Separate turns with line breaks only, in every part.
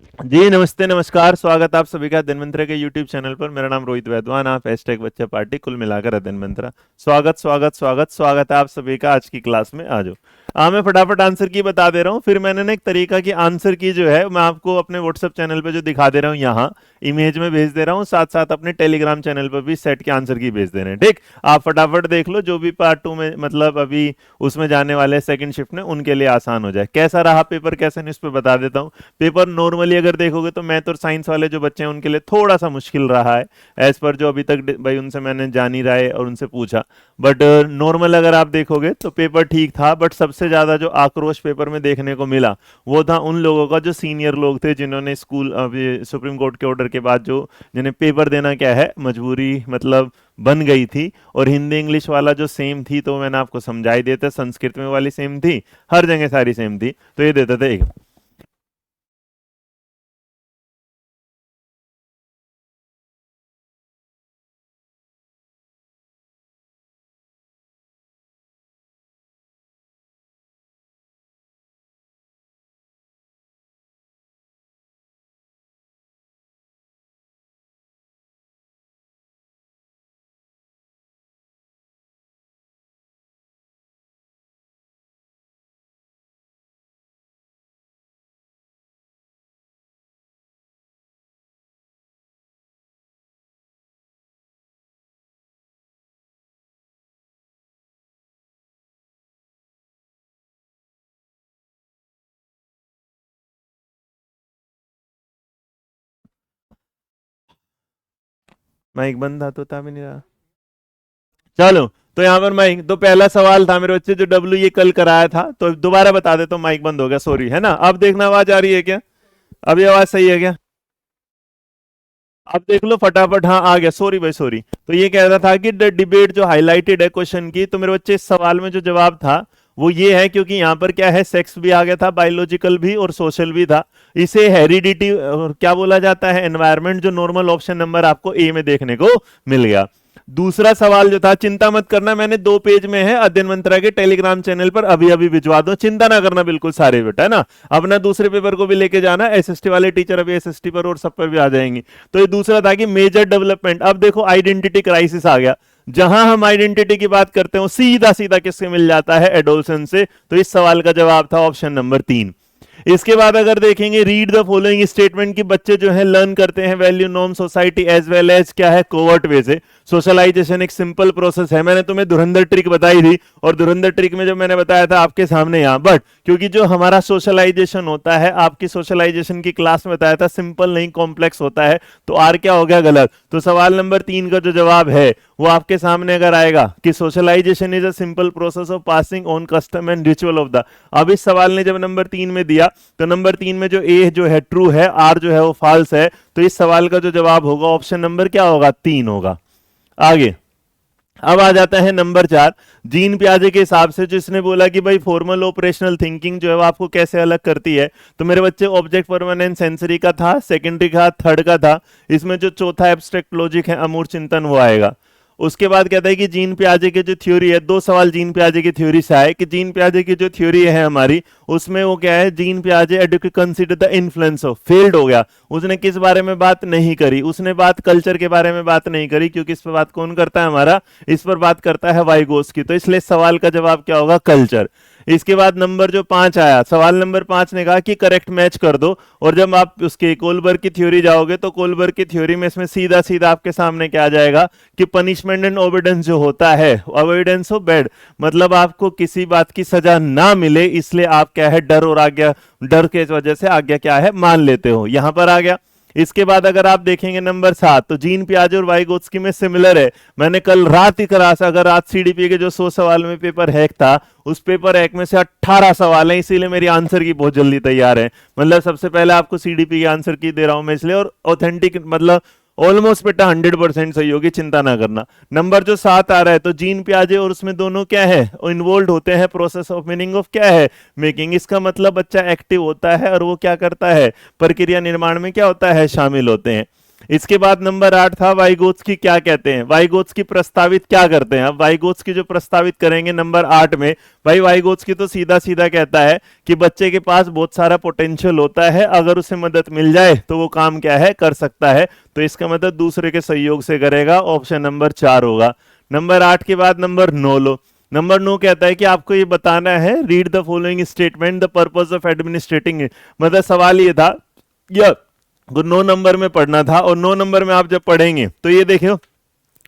जी नमस्ते नमस्कार, स्वागत आप सभी का अध्ययन मंत्रा के यूट्यूब चैनल पर। मेरा नाम रोहित वैद्वान, आप हैशटैग बच्चा पार्टी कुल मिलाकर अध्ययन मंत्रा। स्वागत स्वागत स्वागत स्वागत है आप सभी का आज की क्लास में। आ जाओ। मैं फटाफट आंसर की बता दे रहा हूँ। फिर मैंने ना एक तरीका की आंसर की जो है मैं आपको अपने व्हाट्सएप चैनल पे जो दिखा दे रहा हूँ, यहाँ इमेज में भेज दे रहा हूँ, साथ साथ अपने टेलीग्राम चैनल पर भी सेट के आंसर की भेज दे रहे हैं। ठीक, आप फटाफट देख लो, जो भी पार्ट 2 में मतलब अभी उसमें जाने वाले सेकंड शिफ्ट में उनके लिए आसान हो जाए। कैसा रहा पेपर, कैसे नहीं, उस पर बता देता हूँ। पेपर नॉर्मली अगर देखोगे तो मैथ और साइंस वाले जो बच्चे हैं उनके लिए थोड़ा सा मुश्किल रहा है, एज पर जो अभी तक भाई उनसे मैंने जानी राय और उनसे पूछा। बट नॉर्मल अगर आप देखोगे तो पेपर ठीक था। बट सबसे ज्यादा जो आक्रोश पेपर में देखने को मिला वो था उन लोगों का जो सीनियर लोग थे, जिन्होंने स्कूल अभी सुप्रीम कोर्ट के ऑर्डर के बाद जो जिन्हें पेपर देना क्या है मजबूरी मतलब बन गई थी। और हिंदी इंग्लिश वाला जो सेम थी तो मैंने आपको समझाई देता, संस्कृत में वाली सेम थी, हर जगह सारी सेम थी, तो ये देते थे एक। माइक बंद था तो था भी नहीं रहा। चलो, तो यहाँ पर माइक, तो पहला सवाल था मेरे बच्चे जो डब्ल्यू ये कल कराया था, तो दोबारा बता देता हूँ। माइक बंद हो गया, सॉरी, है ना। अब देखना आवाज आ रही है क्या? अभी आवाज सही है क्या? अब देख लो फटाफट। हाँ आ गया, सॉरी भाई सॉरी। तो ये कह रहा था कि डिबेट जो हाईलाइटेड है क्वेश्चन की, तो मेरे बच्चे इस सवाल में जो जवाब था वो ये है, क्योंकि यहाँ पर क्या है, सेक्स भी आ गया था, बायोलॉजिकल भी और सोशल भी था। इसे हेरिडिटी क्या बोला जाता है, एनवायरमेंट, जो नॉर्मल ऑप्शन नंबर आपको ए में देखने को मिल गया। दूसरा सवाल जो था, चिंता मत करना, मैंने 2 पेज में है अध्ययन मंत्रा के टेलीग्राम चैनल पर, अभी अभी भिजवा दो, चिंता ना करना बिल्कुल सारे बेटा, है ना। अपना दूसरे पेपर को भी लेके जाना, एसएसटी वाले टीचर अभी एसएसटी पर और सब पर भी आ जाएंगे। तो ये दूसरा था कि मेजर डेवलपमेंट। अब देखो आइडेंटिटी क्राइसिस आ गया। जहां हम आइडेंटिटी की बात करते हो सीधा सीधा किससे मिल जाता है, एडोलसेंस से। तो इस सवाल का जवाब था ऑप्शन नंबर 3। इसके बाद अगर देखेंगे, रीड द फॉलोइंग स्टेटमेंट की बच्चे जो है लर्न करते हैं value norm society as well as क्या है, कोवर्ट वे से। सोशलाइजेशन एक सिंपल प्रोसेस है, मैंने तुम्हें धुरंधर ट्रिक बताई थी, और धुरंधर ट्रिक में जो मैंने बताया था आपके सामने यहाँ। बट क्योंकि जो हमारा सोशलाइजेशन होता है, आपकी सोशलाइजेशन की क्लास में बताया था, सिंपल नहीं कॉम्प्लेक्स होता है, तो आर क्या हो गया, गलत। तो सवाल नंबर 3 का जो जवाब है वो आपके सामने अगर आएगा कि socialization is a simple process of passing on custom and ritual of the. अब इस सवाल ने जब नंबर 3 में दिया, तो नंबर 3 में जो ए जो है ट्रू है, आर जो है वो फॉल्स है, तो इस सवाल का जो जवाब होगा ऑप्शन नंबर क्या होगा, 3 होगा। आगे अब आ जाता है नंबर 4। जीन प्याजे के हिसाब से जो इसने बोला कि भाई फॉर्मल ऑपरेशनल थिंकिंग जो है वो आपको कैसे अलग करती है, तो मेरे बच्चे ऑब्जेक्ट परमानेंट सेंसरी का था, सेकेंडरी का, थर्ड का था। इसमें जो चौथा एब्स्ट्रैक्ट लॉजिक है, अमूर्त चिंतन, वो आएगा। उसके बाद कहता है कि जीन प्याजे की जो थ्योरी है, 2 सवाल जीन प्याजे की थ्योरी से आए कि जीन प्याजे की जो थ्योरी है हमारी, उसमें वो क्या है, जीन प्याजे educate consider the influence of, failed हो गया। उसने किस बारे में बात नहीं करी, उसने बात कल्चर के बारे में बात नहीं करी, क्योंकि इस पर बात कौन करता है हमारा, इस पर बात करता है वाइगोस्की। तो इसलिए सवाल का जवाब क्या होगा, कल्चर। इसके बाद नंबर जो 5 आया, सवाल नंबर 5 ने कहा कि करेक्ट मैच कर दो। और जब आप उसके कोलबर्ग की थ्योरी जाओगे तो कोलबर्ग की थ्योरी में इसमें सीधा सीधा आपके सामने क्या आ जाएगा कि पनिशमेंट एंड ओबिडेंस जो होता है, अवॉइडेंस ऑफ बैड, मतलब आपको किसी बात की सजा ना मिले, इसलिए आप क्या है, डर और आज्ञा, डर के वजह से आज्ञा क्या है, मान लेते हो, यहां पर आ गया। इसके बाद अगर आप देखेंगे नंबर 7, तो जीन पियाजे और वाइगोत्स्की में सिमिलर है। मैंने कल रात ही करा, अगर रात सीडीपी के जो 100 सवाल में पेपर हैक था, उस पेपर हैक में से 18 सवाल है, इसीलिए मेरी आंसर की बहुत जल्दी तैयार है। मतलब सबसे पहले आपको सीडीपी की आंसर की दे रहा हूं मैं इसलिए, और ऑथेंटिक मतलब ऑलमोस्ट बेटा 100% सही होगी, चिंता ना करना। नंबर जो 7 आ रहा है, तो जीन प्याजे और उसमें दोनों क्या है, इन्वॉल्व होते हैं प्रोसेस ऑफ मीनिंग ऑफ क्या है, मेकिंग। इसका मतलब बच्चा एक्टिव होता है और वो क्या करता है, प्रक्रिया निर्माण में क्या होता है, शामिल होते हैं। इसके बाद नंबर 8 था वाइगोत्स्की क्या कहते हैं, वाइगोत्स्की प्रस्तावित क्या करते हैं। अब वाइगोत्स्की जो प्रस्तावित करेंगे नंबर 8 में, भाई वाइगोत्स्की तो सीधा सीधा कहता है कि बच्चे के पास बहुत सारा पोटेंशियल होता है, अगर उसे मदद मिल जाए तो वो काम क्या है कर सकता है, तो इसका मतलब दूसरे के सहयोग से करेगा, ऑप्शन नंबर 4 होगा। नंबर 8 के बाद नंबर 9 लो। नंबर 9 कहता है कि आपको ये बताना है, read the following statement the purpose of administrating, मतलब सवाल ये था या 9 नंबर में पढ़ना था, और 9 नंबर में आप जब पढ़ेंगे तो ये देखियो,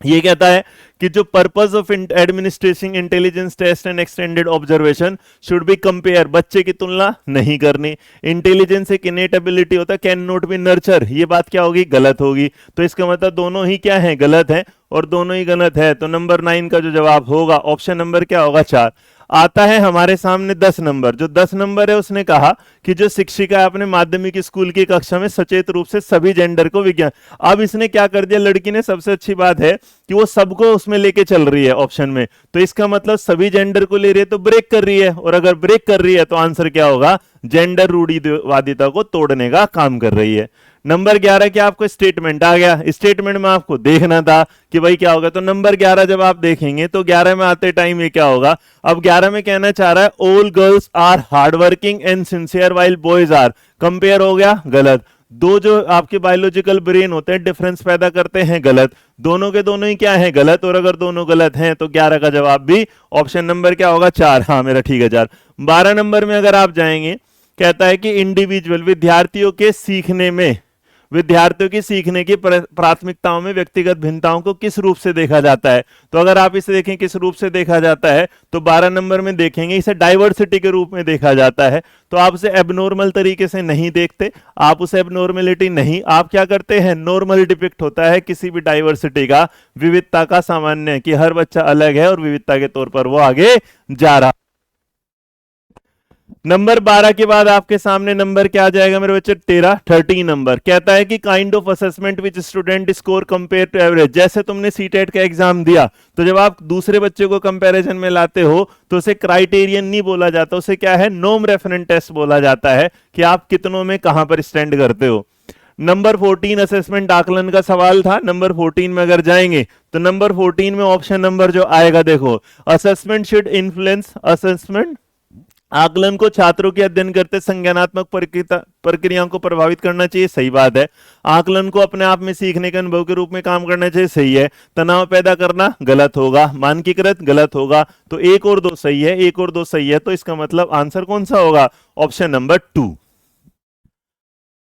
ये कहता है कि जो purpose of administration intelligence test and extended observation should be compare, बच्चे की तुलना नहीं करनी। इंटेलिजेंस एक इनेट एबिलिटी होता है, कैन नॉट बी नर्चर, ये बात क्या होगी गलत होगी, तो इसका मतलब दोनों ही क्या है गलत है, और दोनों ही गलत है, तो नंबर 9 का जो जवाब होगा ऑप्शन नंबर क्या होगा 4। आता है हमारे सामने 10 नंबर, जो 10 नंबर है उसने कहा कि जो शिक्षिका अपने माध्यमिक स्कूल की कक्षा में सचेत रूप से सभी जेंडर को विज्ञान, अब इसने क्या कर दिया लड़की ने, सबसे अच्छी बात है कि वो सबको उसमें लेके चल रही है ऑप्शन में, तो इसका मतलब सभी जेंडर को ले रही है तो ब्रेक कर रही है, और अगर ब्रेक कर रही है तो आंसर क्या होगा, जेंडर रूढ़िवादिता को तोड़ने का काम कर रही है। नंबर 11 क्या आपको स्टेटमेंट आ गया, स्टेटमेंट में आपको देखना था कि भाई क्या होगा, तो नंबर 11 जब आप देखेंगे तो 11 में आते टाइम ये क्या होगा, अब 11 में कहना चाह रहा है all girls are hard working and sincere while boys are, compare हो गया गलत, दो जो आपके बायोलॉजिकल ब्रेन होते हैं डिफरेंस पैदा करते हैं गलत, दोनों के दोनों ही क्या है गलत, और अगर दोनों गलत हैं तो 11 का जवाब भी ऑप्शन नंबर क्या होगा 4, हाँ मेरा ठीक है 4। 12 नंबर में अगर आप जाएंगे, कहता है कि इंडिविजुअल विद्यार्थियों की सीखने की प्राथमिकताओं में व्यक्तिगत भिन्नताओं को किस रूप से देखा जाता है, तो अगर आप इसे देखें किस रूप से देखा जाता है, तो 12 नंबर में देखेंगे इसे डाइवर्सिटी के रूप में देखा जाता है, तो आप उसे एबनॉर्मल तरीके से नहीं देखते, आप उसे एबनॉर्मेलिटी नहीं, आप क्या करते हैं नॉर्मल डिपिक्ट होता है किसी भी डाइवर्सिटी का, विविधता का सामान्य, कि हर बच्चा अलग है और विविधता के तौर पर वो आगे जा रहा। नंबर 12 के बाद आपके सामने नंबर क्या आ जाएगा मेरे बच्चे 13 नंबर, कहता है कि kind of assessment which student score compare to average, जैसे तुमने सीटेट का एग्जाम दिया तो जब आप दूसरे बच्चे को कंपैरिजन में लाते हो तो उसे क्राइटेरियन नहीं बोला जाता, उसे क्या है नॉर्म रेफरेंस टेस्ट बोला जाता है कि आप कितनों में कहां पर स्टैंड करते हो। नंबर 14 असेसमेंट आकलन का सवाल था, नंबर 14 में अगर जाएंगे तो नंबर 14 में ऑप्शन नंबर जो आएगा देखो, असेसमेंट शुड इन्फ्लुएंस, असेसमेंट आकलन को छात्रों के अध्ययन करते संज्ञानात्मक प्रक्रियाओं को प्रभावित करना चाहिए, सही बात है। आकलन को अपने आप में सीखने के अनुभव के रूप में काम करना चाहिए, सही है। तनाव पैदा करना गलत होगा, मानकीकृत गलत होगा, तो 1 और 2 सही है, 1 और 2 सही है, तो इसका मतलब आंसर कौन सा होगा ऑप्शन नंबर 2।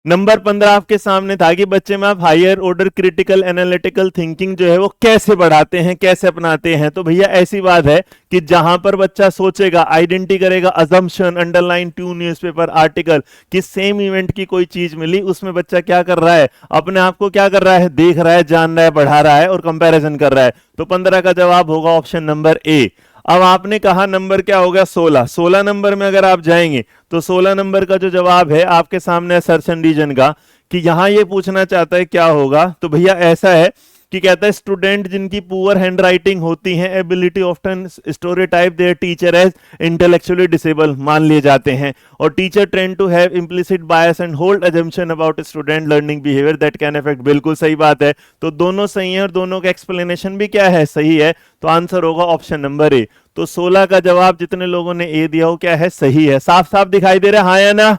नंबर 15 आपके सामने था कि बच्चे में आप higher order critical analytical thinking जो है वो कैसे बढ़ाते हैं, कैसे अपनाते हैं, तो भैया ऐसी बात है कि जहां पर बच्चा सोचेगा, आइडेंटिटी करेगा, assumption, underline, two newspaper article कि सेम इवेंट की कोई चीज मिली, उसमें बच्चा क्या कर रहा है, अपने आप को क्या कर रहा है, देख रहा है, जान रहा है, बढ़ा रहा है और कंपैरिजन कर रहा है, तो 15 का जवाब होगा ऑप्शन नंबर ए। अब आपने कहा नंबर क्या हो गया 16, 16 नंबर में अगर आप जाएंगे तो 16 नंबर का जो जवाब है आपके सामने असर्शन रीजन का, कि यहां ये पूछना चाहता है क्या होगा, तो भैया ऐसा है कि कहता है स्टूडेंट जिनकी पुअर हैंड राइटिंग होती है, ability often stereotype their teacher as intellectually disable मान लिए जाते हैं, और teacher trend to have implicit bias and hold assumption about student learning behaviour that can affect, बिल्कुल सही बात है, तो दोनों सही है और दोनों का एक्सप्लेनेशन भी क्या है सही है, तो आंसर होगा ऑप्शन नंबर ए। तो 16 का जवाब जितने लोगों ने ए दिया हो क्या है सही है, साफ साफ दिखाई दे रहा है हाँ या ना,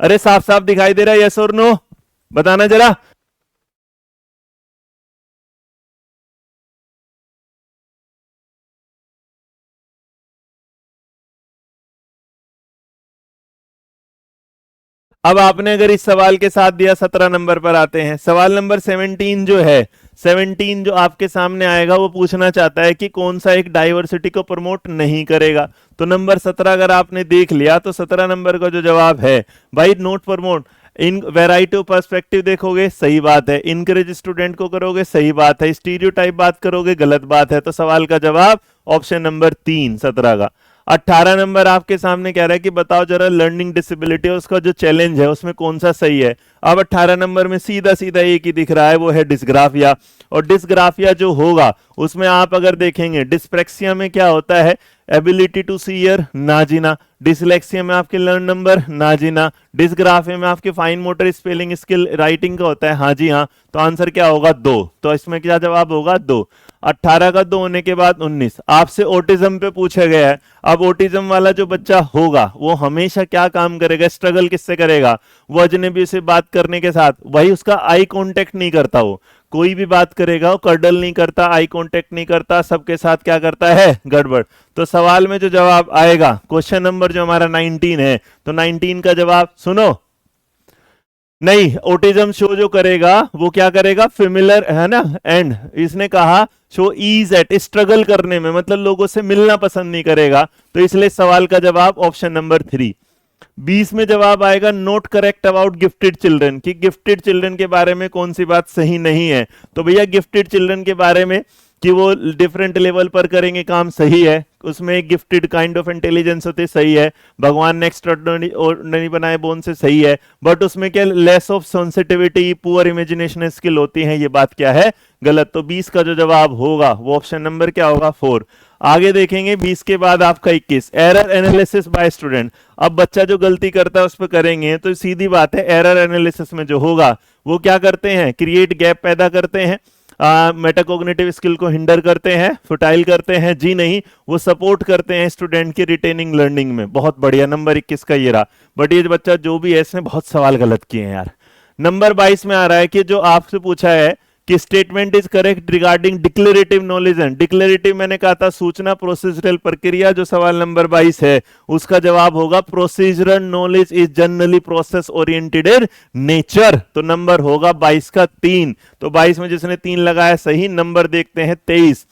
अरे साफ साफ दिखाई दे रहा है यस और नो, बताना जरा। अब आपने अगर इस सवाल के साथ दिया 17 नंबर पर आते हैं, सवाल नंबर 17 जो है, 17 जो आपके सामने आएगा वो पूछना चाहता है कि कौन सा एक डाइवर्सिटी को प्रमोट नहीं करेगा, तो नंबर 17 अगर आपने देख लिया तो 17 नंबर का जो जवाब है भाई note promote in variety of perspective देखोगे सही बात है, इनकरेज स्टूडेंट को करोगे सही बात है, स्टीरियोटाइप बात करोगे गलत बात है, तो सवाल का जवाब ऑप्शन नंबर 3 17 का। 18 नंबर आपके सामने कह रहा है कि बताओ जरा लर्निंग डिसेबिलिटी उसका जो चैलेंज है उसमें कौन सा सही है। अब 18 नंबर में सीधा सीधा एक ही दिख रहा है, वो है डिस्ग्राफिया। और डिस्ग्राफिया जो होगा उसमें आप अगर देखेंगे डिस्प्रेक्सिया में क्या होता है, एबिलिटी टू सी ईयर ना जीना, डिसलेक्सिया में आपके लर्न नंबर ना जीना, डिस्ग्राफिया में आपके fine motor spelling skill writing का होता है हाँ जी हाँ। तो आंसर क्या होगा 2। तो इसमें क्या जवाब होगा 2। 18 का 2 होने के बाद 19। आपसे ऑटिज्म पे पूछा गया है। अब ऑटिज्म वाला जो बच्चा होगा वो हमेशा क्या काम करेगा, स्ट्रगल किससे करेगा, वो अजनबी से बात करने के साथ, वही उसका आई कांटेक्ट नहीं करता, वो कोई भी बात करेगा वो कर्डल नहीं करता, आई कांटेक्ट नहीं करता, सबके साथ क्या करता है गड़बड़। तो सवाल में जो जवाब आएगा क्वेश्चन नंबर जो हमारा 19 है, तो 19 का जवाब सुनो, नहीं ऑटिज्म शो जो करेगा वो क्या करेगा, फेमिलियर है ना, एंड इसने कहा शो ईज एट, स्ट्रगल करने में, मतलब लोगों से मिलना पसंद नहीं करेगा। तो इसलिए सवाल का जवाब ऑप्शन नंबर 3। 20 में जवाब आएगा note correct about gifted children, कि गिफ्टेड चिल्ड्रन के बारे में कौन सी बात सही नहीं है। तो भैया गिफ्टेड चिल्ड्रन के बारे में कि वो डिफरेंट लेवल पर करेंगे काम, सही है, उसमें एक गिफ्टेड काइंड ऑफ इंटेलिजेंस होती है, सही है, भगवान ने एक्स्ट्राऑर्डिनरी बनाए बोन से, सही है, बट उसमें क्या less of sensitivity, poor imagination skill होती है, ये बात क्या है गलत। तो 20 का जो जवाब होगा वो ऑप्शन नंबर क्या होगा 4। आगे देखेंगे 20 के बाद आपका 21 एरर एनालिसिस बाय स्टूडेंट। अब बच्चा जो गलती करता है उस पर करेंगे, तो सीधी बात है एरर एनालिसिस में जो होगा वो क्या करते हैं, क्रिएट गैप पैदा करते हैं, मेटाकोग्निटिव स्किल को हिंडर करते हैं, फुटाइल करते हैं, जी नहीं, वो सपोर्ट करते हैं स्टूडेंट की रिटेनिंग लर्निंग में। बहुत बढ़िया, नंबर 21 का ये रहा। बट ये बच्चा जो भी है इसने बहुत सवाल गलत किए हैं यार। नंबर 22 में आ रहा है कि जो आपसे पूछा है कि statement is correct regarding declarative knowledge and, declarative मैंने कहा था सूचना प्रोसीजरल प्रक्रिया, जो सवाल नंबर 22 है उसका जवाब होगा procedural knowledge is generally process oriented in nature. तो नंबर होगा 22 का 3। तो 22 में जिसने 3 लगाया सही। नंबर देखते हैं 23।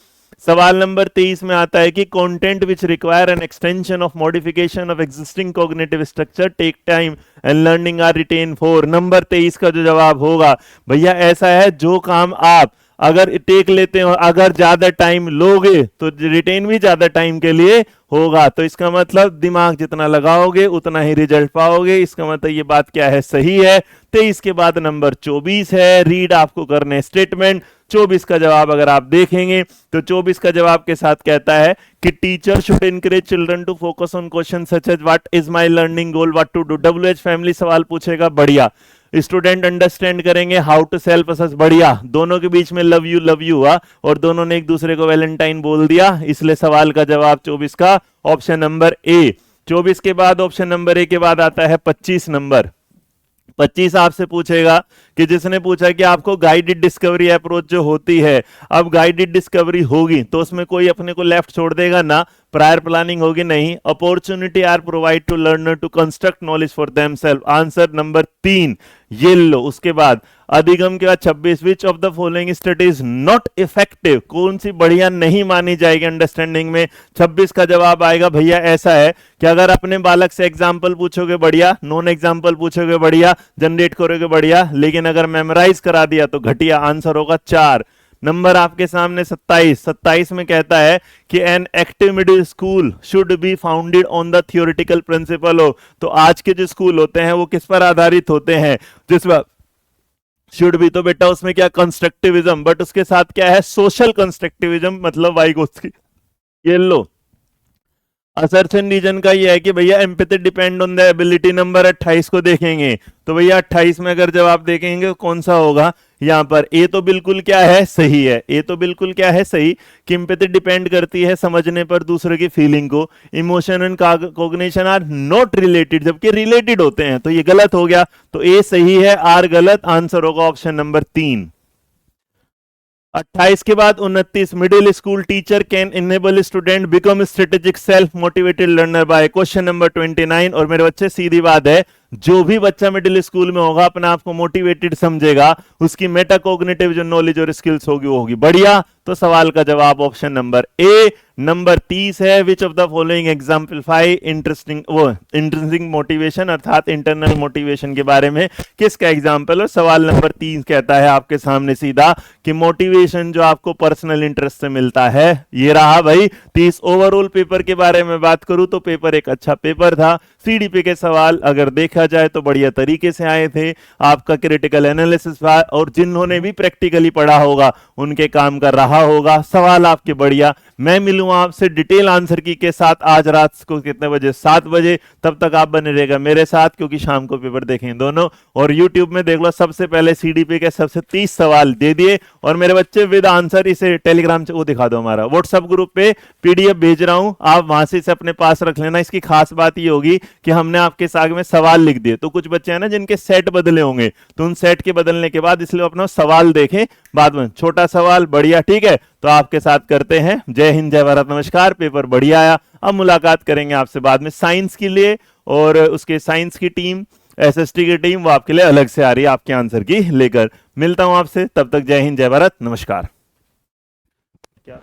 सवाल नंबर 23 में आता है कि content which require an extension of modification of existing cognitive structure take time and learning are retain for. Number 23 का जो जवाब होगा भैया ऐसा है, जो काम आप अगर टेक लेते हो, अगर ज्यादा टाइम लोगे तो रिटेन भी ज्यादा टाइम के लिए होगा। तो इसका मतलब दिमाग जितना लगाओगे उतना ही रिजल्ट पाओगे। इसका मतलब ये बात क्या है, सही है। 23 के बाद नंबर 24 है, रीड आपको करने स्टेटमेंट। 24 का जवाब अगर आप देखेंगे तो 24 का जवाब के साथ कहता है कि teacher should encourage children to focus on question such as what is my learning goal, what to do. WH family सवाल पूछेगा, बढ़िया। स्टूडेंट अंडरस्टैंड करेंगे, हाउ टू सेल्फ असेस, बढ़िया। दोनों के बीच में लव यू हुआ और दोनों ने एक दूसरे को वैलेंटाइन बोल दिया, इसलिए सवाल का जवाब 24 का ऑप्शन नंबर ए। 24 के बाद ऑप्शन नंबर ए के बाद आता है 25 नंबर। 25 आपसे पूछेगा कि जिसने पूछा कि आपको गाइडेड डिस्कवरी अप्रोच जो होती है, अब गाइडेड डिस्कवरी होगी तो उसमें कोई अपने को लेफ्ट छोड़ देगा ना, प्रायर प्लानिंग होगी नहीं, opportunity are provide to learner to construct knowledge for themselves. Answer number 3 ये लो। उसके बाद अधिगम के बाद 26 which of the following studies not effective, कौन सी बढ़िया नहीं मानी जाएगी अंडरस्टैंडिंग में। 26 का जवाब आएगा भैया ऐसा है कि अगर अपने बालक से एग्जाम्पल पूछोगे बढ़िया, नॉन एग्जाम्पल पूछोगे बढ़िया, जनरेट करोगे बढ़िया, लेकिन अगर मेमोराइज करा दिया तो घटिया। आंसर होगा 4। नंबर आपके सामने 27 में कहता है कि an active middle school should be founded on the theoretical principle हो। तो आज के जो स्कूल होते हैं वो किस पर आधारित होते हैं, जिस पर शुड भी, तो बेटा उसमें क्या कंस्ट्रक्टिविज्म, बट उसके साथ क्या है सोशल कंस्ट्रक्टिविज्म, मतलब वाइगोत्स्की। ये लो असर्शन रीजन का ये है कि भैया empathy depend on the ability. Number 28 को देखेंगे तो भैया 28 में अगर जवाब देखेंगे तो कौन सा होगा, यहां पर ए तो बिल्कुल क्या है सही है, ए तो बिल्कुल क्या है सही कि एम्पैथी डिपेंड करती है समझने पर दूसरे की फीलिंग को। Emotion and cognition are not related, जबकि रिलेटेड होते हैं, तो ये गलत हो गया। तो ए सही है, आर गलत। आंसर होगा ऑप्शन नंबर 3। 28 के बाद 29 middle school teacher can enable student become strategic self motivated learner by. Question number 29। और मेरे बच्चे सीधी बात है, जो भी बच्चा मिडिल स्कूल में होगा अपने आप को मोटिवेटेड समझेगा, उसकी मेटाकोग्निटिव जो नॉलेज और स्किल्स होगी वो होगी बढ़िया। तो सवाल का जवाब ऑप्शन नंबर ए। नंबर 30 है, विच of the following exemplify intrinsic motivation, अर्थात इंटरनल मोटिवेशन के बारे में किसका एग्जाम्पल। और सवाल नंबर 3 कहता है आपके सामने सीधा कि मोटिवेशन जो आपको पर्सनल इंटरेस्ट से मिलता है। ये रहा भाई 30। ओवरऑल पेपर के बारे में बात करूं तो पेपर एक अच्छा पेपर था। सीडीपी के सवाल अगर देखा जाए तो बढ़िया तरीके से आए थे, आपका क्रिटिकल एनालिसिस और जिन्होंने भी प्रैक्टिकली पढ़ा होगा उनके काम कर रहा होगा। सवाल आपके बढ़िया। मैं मिलूंगा आपसे डिटेल आंसर की के साथ आज रात को कितने बजे, 7 बजे। तब तक आप बने रहेगा मेरे साथ, क्योंकि शाम को पेपर देखेंगे दोनों। और यूट्यूब में देख लो, सबसे पहले सीडीपी के सबसे 30 सवाल दे दिए और मेरे बच्चे विद आंसर इसे टेलीग्राम से वो दिखा दो, हमारा व्हाट्सएप ग्रुप पे पीडीएफ भेज रहा हूं, आप वहां से इसे अपने पास रख लेना। इसकी खास बात ये होगी कि हमने आपके आगे में सवाल लिख दिए, तो कुछ बच्चे हैं ना जिनके सेट बदले होंगे, तो उन सेट के बदलने के बाद इसलिए अपना सवाल देखें बाद में। छोटा सवाल बढ़िया, ठीक है। तो आपके साथ करते हैं। जय हिंद, जय भारत, नमस्कार। पेपर बढ़िया आया। अब मुलाकात करेंगे आपसे बाद में साइंस के लिए, और उसके साइंस की टीम, एसएसटी की टीम वो आपके लिए अलग से आ रही है आपके आंसर की लेकर। मिलता हूं आपसे, तब तक जय हिंद, जय भारत, नमस्कार। क्या